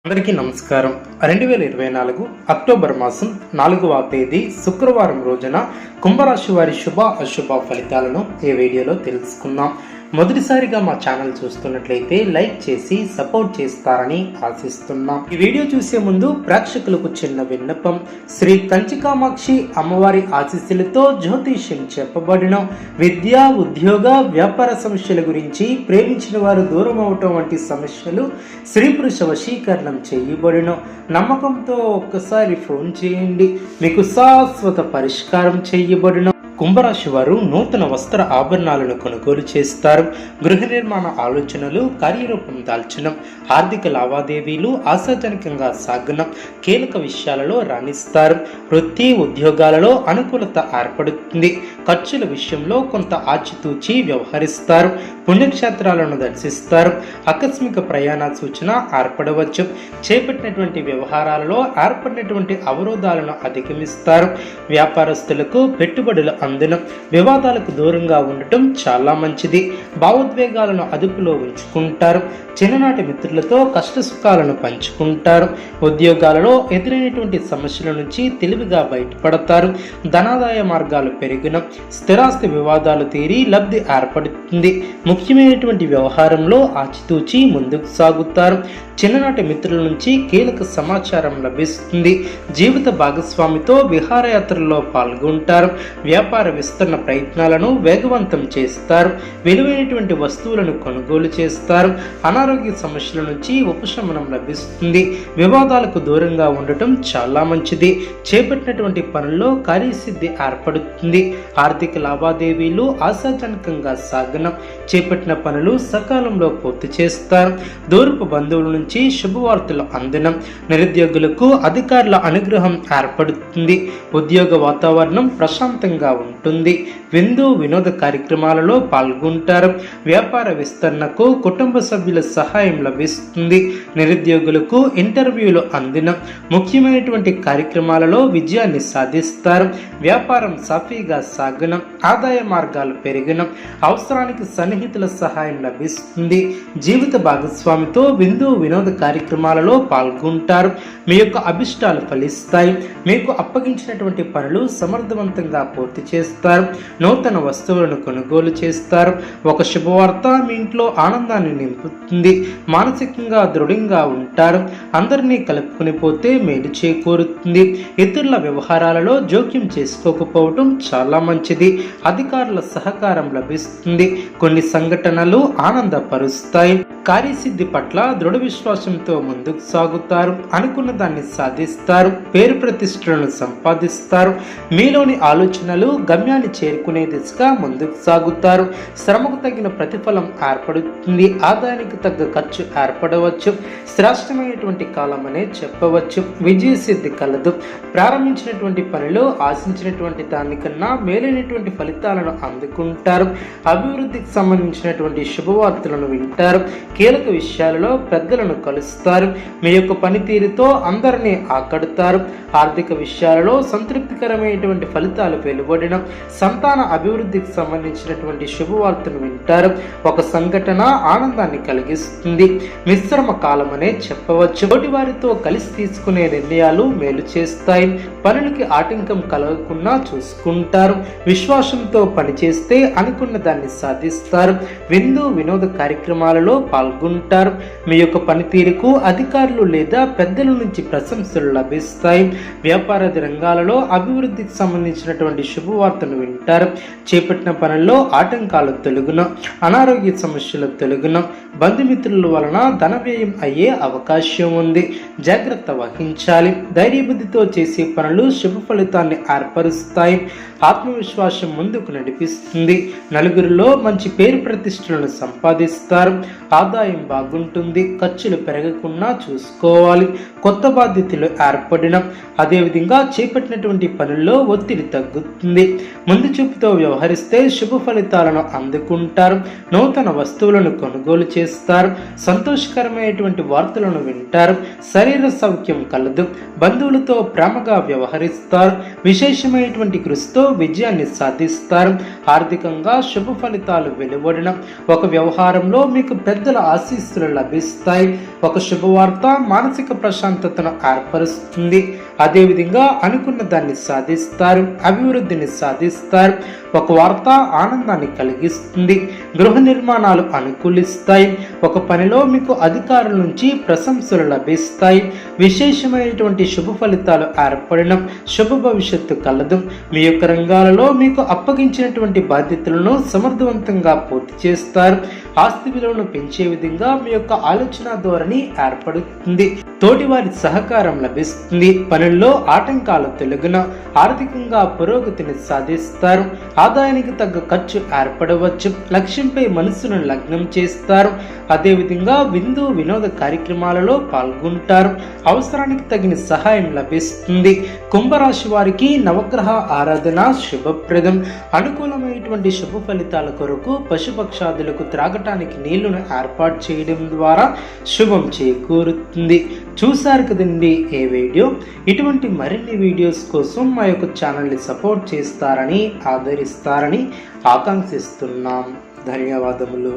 అందరికీ నమస్కారం. 2024 అక్టోబర్ మాసం 4వ తేదీ శుక్రవారం రోజున కుంభరాశి వారి శుభ అశుభ ఫలితాలను ఈ వీడియోలో తెలుసుకుందాం. మొదటిసారిగా మా ఛానల్ చూస్తున్నట్లయితే లైక్ చేసి సపోర్ట్ చేస్తారని ఆశిస్తున్నాం. ఈ వీడియో చూసే ముందు ప్రేక్షకులకు చిన్న విన్నపం. శ్రీ కంచికామాక్షి అమ్మవారి ఆశీస్సులతో జ్యోతిష్యం చెప్పబడిన విద్య, ఉద్యోగ, వ్యాపార సమస్యల గురించి, ప్రేమించిన వారు దూరం అవటం వంటి సమస్యలు, స్త్రీ పురుష వశీకరణం చేయబడిన నమ్మకంతో ఒక్కసారి ఫోన్ చేయండి, మీకు శాశ్వత పరిష్కారం చేయబడిన. కుంభరాశి వారు నూతన వస్త్ర ఆభరణాలను కొనుగోలు చేస్తారు. గృహ నిర్మాణ ఆలోచనలు కార్యరూపం దాల్చడం, ఆర్థిక లావాదేవీలు ఆశాజనకంగా సాగడం, కీలక విషయాలలో రాణిస్తారు. వృత్తి ఉద్యోగాలలో అనుకూలత ఏర్పడుతుంది. ఖర్చుల విషయంలో కొంత ఆచితూచి వ్యవహరిస్తారు. పుణ్యక్షేత్రాలను దర్శిస్తారు. ఆకస్మిక ప్రయాణ సూచన ఏర్పడవచ్చు. చేపట్టినటువంటి వ్యవహారాలలో ఏర్పడినటువంటి అవరోధాలను అధిగమిస్తారు. వ్యాపారస్తులకు పెట్టుబడులు అందడం, వివాదాలకు దూరంగా ఉండటం చాలా మంచిది. భావోద్వేగాలను అదుపులో ఉంచుకుంటారు. చిన్ననాటి మిత్రులతో కష్ట సుఖాలను పంచుకుంటారు. ఉద్యోగాలలో ఎదురైనటువంటి సమస్యల నుంచి తెలివిగా బయటపడతారు. ధనాదాయ మార్గాలు పెరిగిన, స్థిరాస్తి వివాదాలు తీరి లబ్ధి ఏర్పడుతుంది. ముఖ్యమైనటువంటి వ్యవహారంలో ఆచితూచి ముందుకు సాగుతారు. చిన్ననాటి మిత్రుల నుంచి కీలక సమాచారం లభిస్తుంది. జీవిత భాగస్వామితో విహారయాత్రల్లో పాల్గొంటారు. వ్యాపార విస్తరణ ప్రయత్నాలను వేగవంతం చేస్తారు. విలువైనటువంటి వస్తువులను కొనుగోలు చేస్తారు. అనారోగ్య సమస్యల నుంచి ఉపశమనం లభిస్తుంది. వివాదాలకు దూరంగా ఉండటం చాలా మంచిది. చేపట్టినటువంటి పనుల్లో కార్యసిద్ధి ఏర్పడుతుంది. ఆర్థిక లావాదేవీలు ఆశాజనకంగా సాగనం, చేపట్టిన పనులు సకాలంలో పూర్తి చేస్తారు. దూరపు బంధువుల నుంచి శుభవార్తలు అందడం, నిరుద్యోగులకు అధికారుల అనుగ్రహం ఏర్పడుతుంది. ఉద్యోగ వాతావరణం ప్రశాంతంగా ఉంటుంది. విందు వినోద కార్యక్రమాలలో పాల్గొంటారు. వ్యాపార విస్తరణకు కుటుంబ సభ్యుల సహాయం లభిస్తుంది. నిరుద్యోగులకు ఇంటర్వ్యూలు అందడం, ముఖ్యమైనటువంటి కార్యక్రమాలలో విజయాన్ని సాధిస్తారు. వ్యాపారం సాఫీగా సాగడం, ఆదాయ మార్గాలు పెరగడం, అవసరానికి సన్నిహితుల సహాయం లభిస్తుంది. జీవిత భాగస్వామితో విందు వినోద కార్యక్రమాలలో పాల్గొంటారు. మీ యొక్క అభిష్టాలు ఫలిస్తాయి. మీకు అప్పగించినటువంటి పనులు సమర్థవంతంగా పూర్తి చేస్తారు. నూతన వస్తువులను కొనుగోలు చేస్తారు. ఒక శుభవార్త మీ ఇంట్లో ఆనందాన్ని నింపుతుంది. మానసికంగా దృఢంగా ఉంటారు. అందరినీ కలుపుకొని పోతే మేలు చేకూరుతుంది. ఇతరుల వ్యవహారాలలో జోక్యం చేసుకోకపోవటం చాలా మంచిది. అధికారుల సహకారం లభిస్తుంది. కొన్ని సంఘటనలు ఆనందపరుస్తాయి. కార్యసిద్ధి పట్ల దృఢ విశ్వాసంతో ముందుకు సాగుతారు. అనుకున్న దాన్ని సాధిస్తారు. పేరు ప్రతిష్టలను సంపాదిస్తారు. మీలోని ఆలోచనలు గమ్యాన్ని చేరుకునే దిశగా ముందుకు సాగుతారు. శ్రమకు తగిన ప్రతిఫలం ఏర్పడుతుంది. ఆదాయానికి తగ్గ ఖర్చు ఏర్పడవచ్చు. శ్రేష్టమైనటువంటి కాలం అనే చెప్పవచ్చు. విజయసిద్ధి కలదు. ప్రారంభించినటువంటి పనిలో ఆశించినటువంటి దానికన్నా మేలైనటువంటి ఫలితాలను అందుకుంటారు. అభివృద్ధికి సంబంధించినటువంటి శుభవార్తలను వింటారు. కీలక విషయాలలో పెద్దలను కలుస్తారు. మీ యొక్క పనితీరుతో అందరినీ ఆకడతారు. ఆర్థిక విషయాలలో సంతృప్తికరమైనటువంటి ఫలితాలు వెలువడిన, సంతాన అభివృద్ధికి సంబంధించినటువంటి శుభవార్తను వింటారు. ఒక సంఘటన ఆనందాన్ని కలిగిస్తుంది. మిశ్రమ కాలం అనే చెప్పవచ్చు. తోటి వారితో కలిసి తీసుకునే నిర్ణయాలు మేలు చేస్తాయి. పనులకి ఆటంకం కలగకుండా చూసుకుంటారు. విశ్వాసంతో పనిచేస్తే అనుకున్న దాన్ని సాధిస్తారు. విందు వినోద కార్యక్రమాలలో పాల్గొంటారు. మీ యొక్క పనితీరుకు అధికారులు లేదా పెద్దల నుంచి ప్రశంసలు లభిస్తాయి. వ్యాపారాది రంగాలలో అభివృద్ధికి సంబంధించినటువంటి శుభవార్తను వింటారు. చేపట్టిన పనుల్లో ఆటంకాలు తొలగున, అనారోగ్య సమస్యలు తొలగున, బంధుమిత్రుల వలన ధన వ్యయం అయ్యే అవకాశం ఉంది. జాగ్రత్త వహించాలి. ధైర్యబుద్ధితో చేసే పనులు శుభ ఫలితాన్ని ఏర్పరుస్తాయి. ఆత్మవిశ్వాసం ముందుకు నడిపిస్తుంది. నలుగురిలో మంచి పేరు ప్రతిష్టలను సంపాదిస్తారు. ఆదాయం బాగుంటుంది. ఖర్చులు పెరగకుండా చూసుకోవాలి. కొత్త బాధ్యతలు ఏర్పడిన, అదేవిధంగా చేపట్టినటువంటి పనుల్లో ఒత్తిడి తగ్గుతుంది. ముందు చూపుతో వ్యవహరిస్తే శుభ ఫలితాలను అందుకుంటారు. నూతన వస్తువులను కొనుగోలు చేస్తారు. సంతోషకరమైనటువంటి వార్తలను వింటారు. శరీర సౌఖ్యం కలదు. బంధువులతో ప్రేమగా వ్యవహరిస్తారు. విశేషమైనటువంటి కృషితో విజయాన్ని సాధిస్తారు. ఆర్థికంగా శుభ ఫలితాలు వెలువడడం, ఒక వ్యవహారంలో మీకు పెద్దల ఆశీస్సులు లభిస్తాయి. ఒక శుభవార్త మానసిక ప్రశాంతతను ఏర్పరుస్తుంది. అదేవిధంగా అనుకున్న దాన్ని సాధిస్తారు, అభివృద్ధిని సాధిస్తారు. ఒక వార్త ఆనందాన్ని కలిగిస్తుంది. గృహ నిర్మాణాలు అనుకూలిస్తాయి. ఒక పనిలో మీకు అధికారుల నుంచి ప్రశంసలు లభిస్తాయి. విశేషమైనటువంటి శుభ ఫలితాలు ఏర్పడడం, శుభ భవిష్యత్తు కలదు. మీ యొక్క రంగాలలో మీకు అప్పగించినటువంటి బాధ్యతలను సమర్థవంతంగా పూర్తి చేస్తారు. ఆస్తి విలువను పెంచే విధంగా మీ యొక్క ఆలోచన ధోరణి ఏర్పడుతుంది. తోటివారి సహకారం లభిస్తుంది. పనుల్లో ఆటంకాలు తొలగిన ఆర్థికంగా పురోగతిని సాధిస్తారు. ఆదాయానికి తగ్గ ఖర్చు ఏర్పడవచ్చు. లక్ష్యంపై మనసును లగ్నం చేస్తారు. అదేవిధంగా విందు వినోద కార్యక్రమాలలో పాల్గొంటారు. అవసరానికి తగిన సహాయం లభిస్తుంది. కుంభరాశి వారికి నవగ్రహ ఆరాధన శుభప్రదం. అనుకూలమైనటువంటి శుభ ఫలితాల కొరకు పశుపక్షాదులకు త్రాగటానికి నీళ్లను ఏర్పాటు చేయడం ద్వారా శుభం చేకూరుతుంది. చూశారు కదండి ఈ వీడియో. ఇటువంటి మరిన్ని వీడియోస్ కోసం మా యొక్క ఛానల్ని సపోర్ట్ చేస్తారని, ఆదరిస్తారని ఆకాంక్షిస్తున్నాం. ధన్యవాదములు.